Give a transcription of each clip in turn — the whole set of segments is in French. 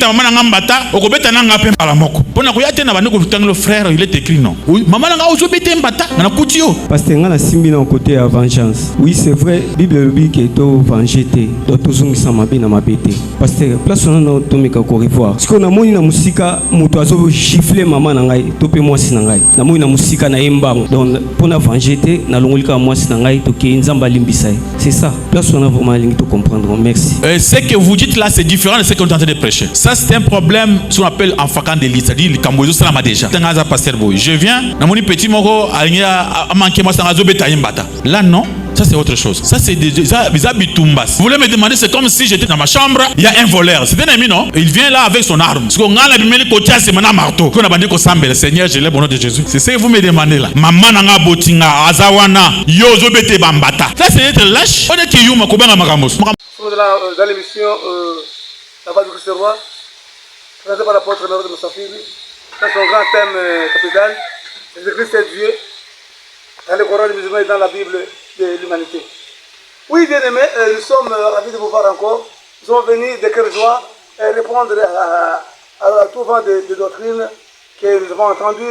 beta maman nanga mbata, okobeta nanga pe mbala moko. Pona koyate na banoko tangelo frère, il est écrit non. Oui, maman nanga ozo beta mbata, na kutio. Pasteur nga na simbi na côté à vengeance. Oui, c'est vrai, Bible dit que to vengete, to tozungisa mabe na mabete. Pasteur, place on a tomika ko revoir. Ce qu'on a moni na musika, moto azo gifler maman nangai, to pe mwasi nangai. Na moni na musika na embango. Donc pona vengete na longolika mwasi nangai to ke nzamba limbisa. C'est ça. Place on a vraiment lingi to comprendre. Merci. Ce que vous dites là, c'est différent de ce qu'on est en train de prêcher. Ça, c'est un problème, ce qu'on appelle en facan de l'île, c'est-à-dire le Cambodge, ça l'a déjà. Je viens, dans mon petit moro, à manquer moi, là, non. Ça c'est autre chose. Ça c'est des habitumbas. Vous voulez me demander, c'est comme si j'étais dans ma chambre, il y a un voleur. C'est un ami, non? Il vient là avec son arme. Ce qu'on a la bimeli kotia c'est maintenant marteau. Qu'on a bandé ko sambe le Seigneur, je l'ai au nom de Jésus. C'est ça que vous me demandez là. Maman nanga botinga azawana yozo bete bambata. Ça c'est être lâche. On est qui yuma kobanga makamos. Dans l'émission La Voix du Christ Roi, présentée par l'apôtre Nord de Moussafiri, dans son grand thème capital, Jésus-Christ est Dieu, dans le Coran des musulmans et dans la Bible de l'humanité. Oui, bien aimés, nous sommes ravis de vous voir encore. Nous sommes venus de cœur joie répondre à tout vent de doctrine que nous avons entendu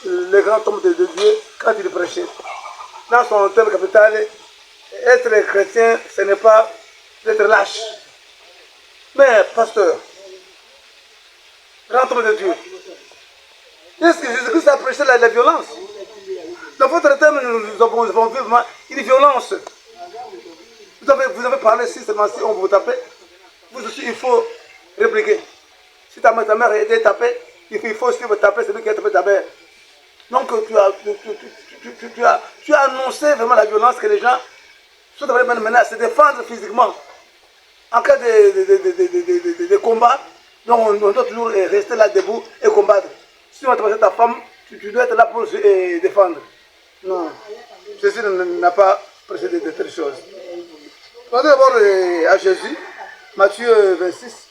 le grand homme de Dieu quand il prêchait. Dans son thème capital, être chrétien, ce n'est pas d'être lâche. Mais, pasteur, grand homme de Dieu, est-ce que Jésus-Christ a prêché la violence? Dans votre thème, nous avons vu une violence. Vous avez parlé si on vous tapait, vous aussi, il faut répliquer. Si ta mère a été tapée, il faut aussi vous taper celui qui a tapé ta mère. Donc, tu as annoncé vraiment la violence que les gens sont maintenant à se défendre physiquement. En cas de combat, donc on doit toujours rester là debout et combattre. Si on tape ta femme, tu dois être là pour se défendre. Non, Jésus n'a pas précédé de telles choses. Regardez d'abord à Jésus, Matthieu 26.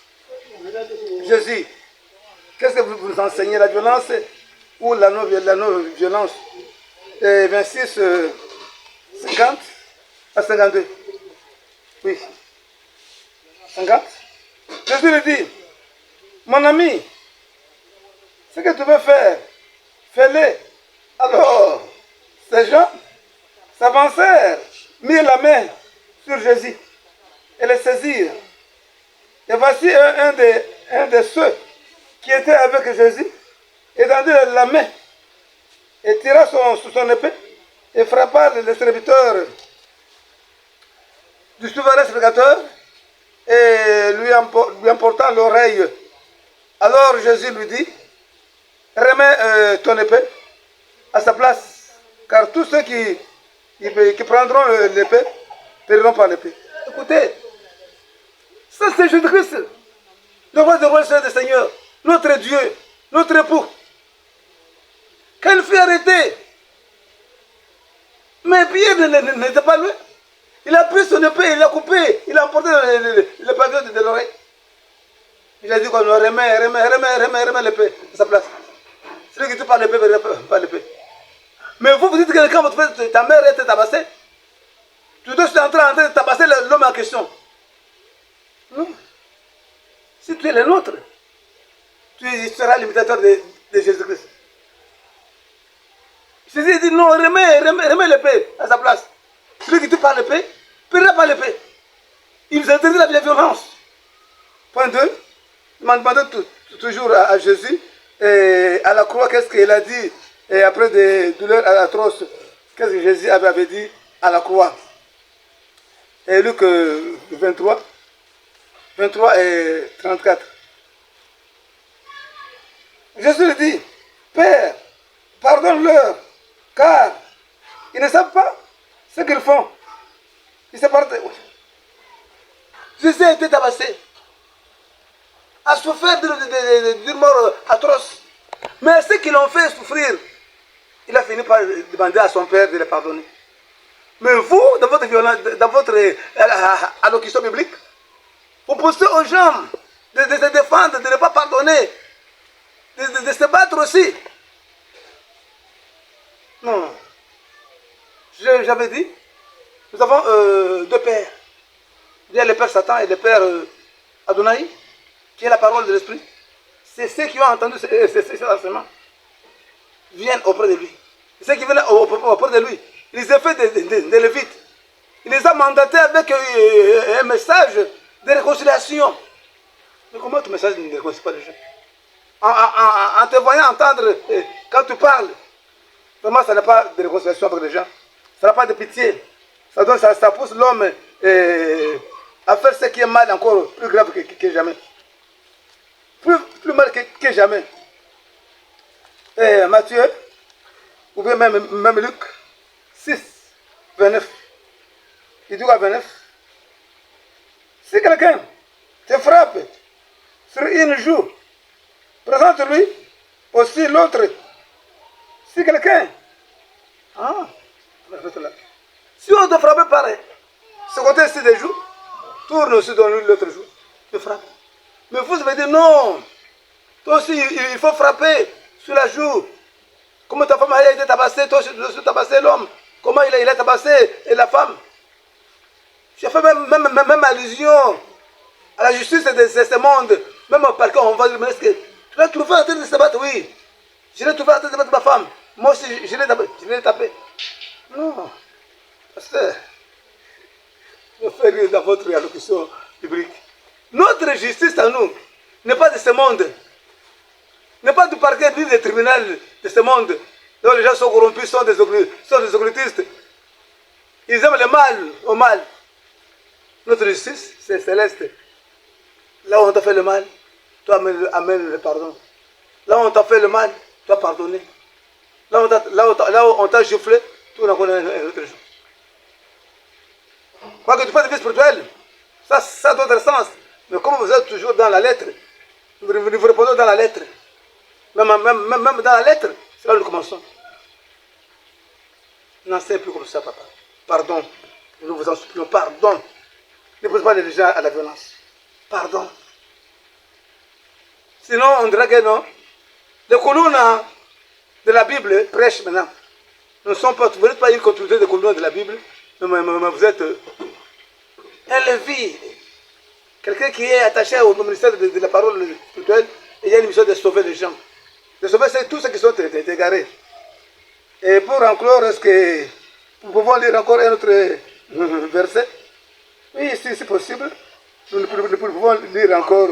Jésus, qu'est-ce que vous enseignez, la violence ou la non-violence? 26, 50 à 52. Oui. 50. Jésus lui dit, mon ami, ce que tu veux faire, fais-le. Alors, ces gens s'avancèrent, mirent la main sur Jésus et le saisirent. Et voici un de ceux qui étaient avec Jésus, étendit la main et tira son épée et frappa le serviteur du souverain sacrificateur et lui emportant l'oreille. Alors Jésus lui dit, remets ton épée à sa place, car tous ceux qui prendront l'épée périront par l'épée. Écoutez, ça c'est Jésus-Christ, le roi des rois et des seigneurs, notre Dieu, notre époux. Quand il fut arrêté, mais Pierre n'était pas loin. Il a pris son épée, il a coupé, il a emporté le pavillon de l'oreille. Il a dit qu'on remet l'épée à sa place. Celui qui tue par l'épée, pas l'épée. Mais vous dites que quand ta mère était tabassée, tu dois être en train de tabasser l'homme en question. Non. Si tu es le nôtre, tu seras l'imitateur de Jésus-Christ. Jésus dit non, remets l'épée à sa place. Celui qui tue par l'épée, paiera par l'épée. Il nous interdit la violence. Point 2, il m'a demandé toujours à Jésus, et à la croix, qu'est-ce qu'il a dit, et après des douleurs atroces, qu'est-ce que Jésus avait dit à la croix. Et Luc 23 et 34. Jésus lui dit, Père, pardonne-leur, car ils ne savent pas ce qu'ils font. Ils se partent. Jésus a été tabassé, a souffert d'une mort atroce. Mais ce qui l'ont fait souffrir, il a fini par demander à son Père de les pardonner. Mais vous, dans votre violence, dans votre allocution biblique, vous poussez aux gens de se défendre, de ne pas pardonner, de se battre aussi. Non. J'avais dit, nous avons deux pères. Il y a le père Satan et le père Adonai, qui est la parole de l'Esprit, c'est ceux qui ont entendu cet enseignement viennent auprès de lui. Ceux qui viennent auprès de lui, il les a fait des Lévites. Il les a mandatés avec un message de réconciliation. Mais comment ton message ne réconcilie pas les gens? En te voyant entendre, quand tu parles, vraiment ça n'a pas de réconciliation avec les gens. Ça n'a pas de pitié. Ça pousse l'homme à faire ce qui est mal encore plus grave que jamais. Plus mal que jamais. Matthieu, ou bien même Luc 6, 29. Il dit à 29. Si quelqu'un te frappe sur une joue, présente-lui aussi l'autre. Si quelqu'un, si on te frappe par ce côté-ci des joues, tourne aussi dans lui l'autre joue, te frappe. Mais vous avez dit non, toi aussi il faut frapper sur la joue. Comment ta femme a été tabassée, toi aussi tu tabassé l'homme. Comment il a tabassé et la femme. J'ai fait même allusion à la justice de ce monde. Même au parquet, on va dire, mais est-ce que tu l'as trouvé en train de se battre? Oui. Je l'ai trouvé en train de battre ma femme. Moi aussi, je l'ai tapé. Non. Parce que je fais rire dans votre allocution biblique. Notre justice à nous n'est pas de ce monde. N'est pas du parquet ni des tribunaux de ce monde. Donc les gens sont corrompus, sont des occultistes. Ils aiment le mal au mal. Notre justice, c'est céleste. Là où on t'a fait le mal, toi amène le pardon. Là où on t'a fait le mal, toi pardonner. Là où on t'a giflé, tu n'as connu un autre jour. Quoi que tu fasses de vie spirituelle, ça a d'autres sens. Mais comme vous êtes toujours dans la lettre, vous répondez dans la lettre. Même dans la lettre, c'est là où nous commençons. N'enseigne plus comme ça, papa. Pardon. Nous vous en supplions, pardon. Ne pousse pas les gens à la violence. Pardon. Sinon, on dirait que non. Les colonnes de la Bible prêchent maintenant. Nous ne sommes pas, vous n'êtes pas une continuité des colonnes de la Bible, mais vous êtes un Lévi. Quelqu'un qui est attaché au ministère de la parole spirituelle, et il y a une mission de sauver les gens. De sauver tous ceux qui sont égarés. Et pour conclure, est-ce que nous pouvons lire encore un autre verset? Oui, si c'est possible. Nous pouvons lire encore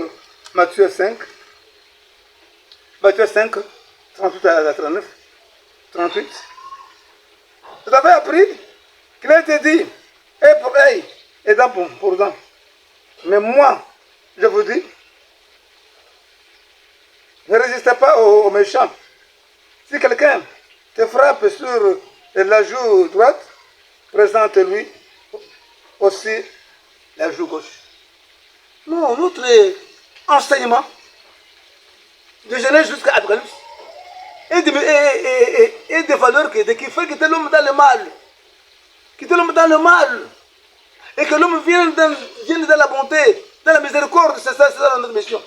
Matthieu 5. Matthieu 5, 38 à 39. 38. Vous avez appris qu'il a été dit, œil pour œil et dent pour dent. Mais moi, je vous dis, ne résistez pas aux méchants. Si quelqu'un te frappe sur la joue droite, présente-lui aussi la joue gauche. Non, notre enseignement, de Genèse jusqu'à Apocalypse, et des valeurs qui fait quitter l'homme dans le mal. Quitter l'homme dans le mal. Et que l'homme vienne dans la bonté, dans la miséricorde, c'est ça notre mission.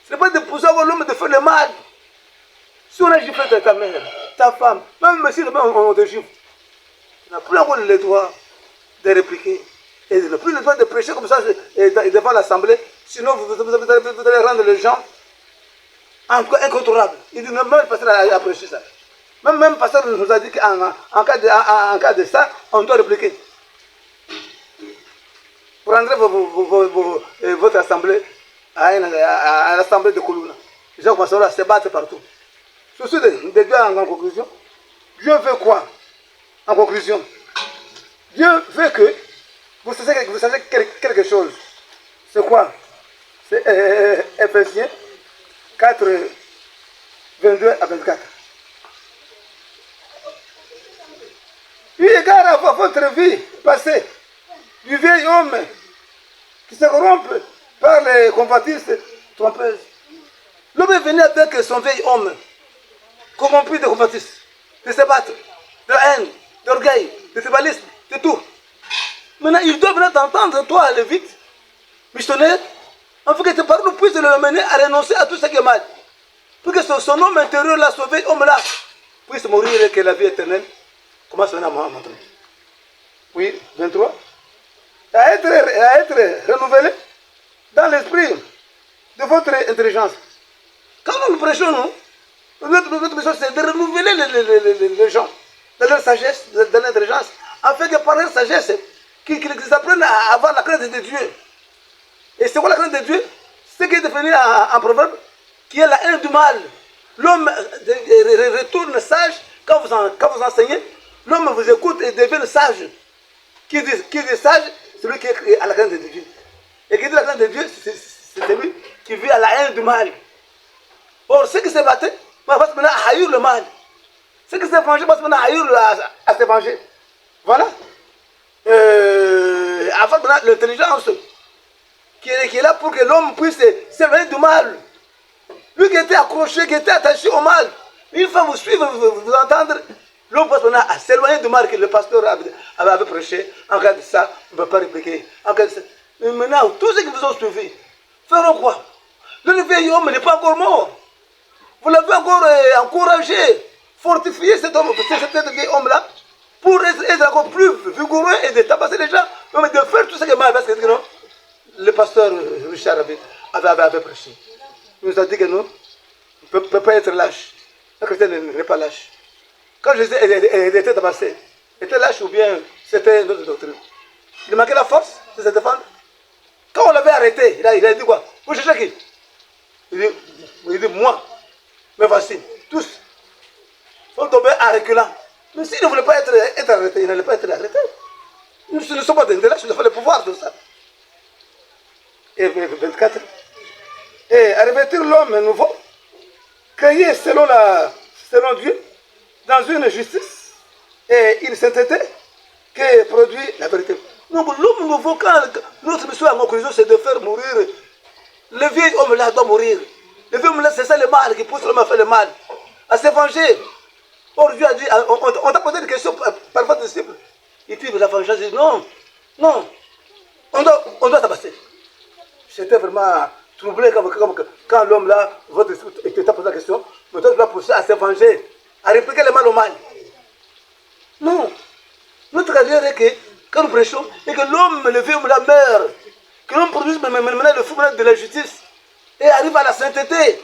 Ce n'est pas de pousser l'homme de faire le mal. Si on a giflé ta mère, ta femme, même si on te gifle, tu n'as plus encore le droit de répliquer. Et tu n'as plus le droit de prêcher comme ça devant l'assemblée. Sinon, vous allez rendre les gens incontrôlables. Il dit, même le pasteur a prêché ça. Même le pasteur nous a dit qu'en cas de ça, on doit répliquer. Prendrez votre assemblée à l'assemblée de Koulouna. Les gens commenceront à se battre partout. Ceci de Dieu en conclusion. Dieu veut quoi? En conclusion, Dieu veut que vous sachiez quelque chose. C'est quoi? C'est Ephésiens 4, 22 à 24. Eu égard à votre vie passée, du vieil homme qui se corrompt par les convoitises trompeuses. L'homme est venu avec son vieil homme, corrompu de convoitises, de se battre, de haine, d'orgueil, de tribalisme, de tout. Maintenant, il doit venir t'entendre, toi, Lévite, missionnaire, afin que tes paroles puissent le mener à renoncer à tout ce qui est mal. Pour que son homme intérieur, là, son vieil homme-là, puisse mourir et que la vie éternelle commence à montrer. Oui, 23. À être renouvelé dans l'esprit, de votre intelligence. Quand nous prêchons, notre mission, c'est de renouveler les gens dans leur sagesse, dans leur intelligence, afin que par leur sagesse, qu'ils apprennent à avoir la crainte de Dieu. Et c'est quoi la crainte de Dieu? C'est ce qui est défini en proverbe, qui est la haine du mal. L'homme retourne sage quand vous enseignez. L'homme vous écoute et devient sage. Qui dit sage, c'est lui qui est à la crainte de Dieu. Et qui dit la crainte de Dieu, c'est celui qui vit à la haine du mal. Or, ceux qui se battent, passent maintenant à haïr le mal. Ceux qui se vengent, passent maintenant à haïr, à se venger. Voilà. Avant maintenant, l'intelligence qui est là pour que l'homme puisse s'éloigner du mal. Lui qui était accroché, qui était attaché au mal. Une fois vous suivez, vous entendre, l'homme passe maintenant à s'éloigner du mal que le pasteur avait prêché. En cas de ça, on ne peut pas répliquer. En cas de ça. Mais maintenant, tous ceux qui vous ont suivi, feront quoi? Le vieil homme n'est pas encore mort. Vous l'avez encore encouragé, fortifié cet vieil homme-là, pour être encore plus vigoureux et de tabasser les gens, mais de faire tout ce qui est mal. Parce que non, le pasteur Richard avait prêché. Il nous a dit que non, on ne peut pas être lâche. Un chrétien n'est pas lâche. Quand Jésus était tabassé, était lâche ou bien c'était une autre doctrine. Il manquait la force de se défendre. Quand on l'avait arrêté, il a dit quoi? Vous cherchez qui? Il dit moi. Mais voici, tous sont tombés en reculant. Mais s'il ne voulait pas être arrêté, il n'allait pas être arrêté. Nous ne sommes pas des lâches, il faut le pouvoir de ça. Et 24. Et à revêtir l'homme nouveau, créé selon Dieu, dans une justice et une sainteté qui produit la vérité. Donc l'homme nouveau, quand notre mission en conclusion, c'est de faire mourir. Le vieil homme là doit mourir. Le vieil homme là, c'est ça le mal qui pousse l'homme à faire le mal, à se venger. Or Dieu a dit, on t'a posé des questions parfois disciples. Il dit, la vengeance, il dit non, on doit tabasser. J'étais vraiment troublé quand l'homme là, votre esprit t'a posé la question, mais toi tu dois pousser à se venger, à répliquer le mal au mal. Non. Notre carrière est que, quand nous prêchons, et que l'homme, le vieux homme là meurt, que l'homme produise maintenant le fruit de la justice, et arrive à la sainteté.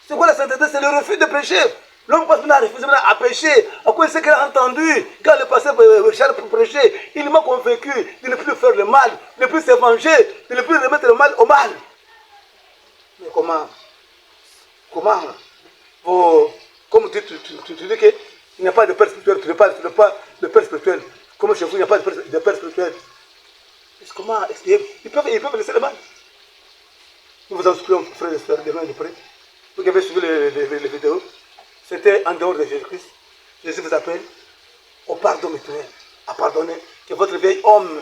C'est quoi la sainteté? C'est le refus de pécher. L'homme passe maintenant à refuser à pécher. À quoi il sait qu'il a entendu quand le pasteur Richard prêchait, il m'a convaincu de ne plus faire le mal, de ne plus se venger, de ne plus remettre le mal au mal. Mais comment comme tu dis qu'il n'y a pas de père spirituel, tu ne parles pas de père spirituel. Comme chez vous, il n'y a pas de père spirituel. Comment ils peuvent laisser le mal? Nous vous en supplions, frères et sœurs, demain de près. Vous qui avez suivi les vidéos, c'était en dehors de Jésus-Christ. Jésus vous appelle au pardon mutuel, à pardonner, que votre vieil homme,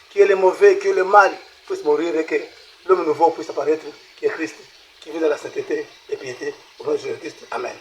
qui est le mauvais, qui est le mal, puisse mourir et que l'homme nouveau puisse apparaître, qui est Christ, qui vit dans la sainteté et piété au nom de Jésus-Christ. Amen.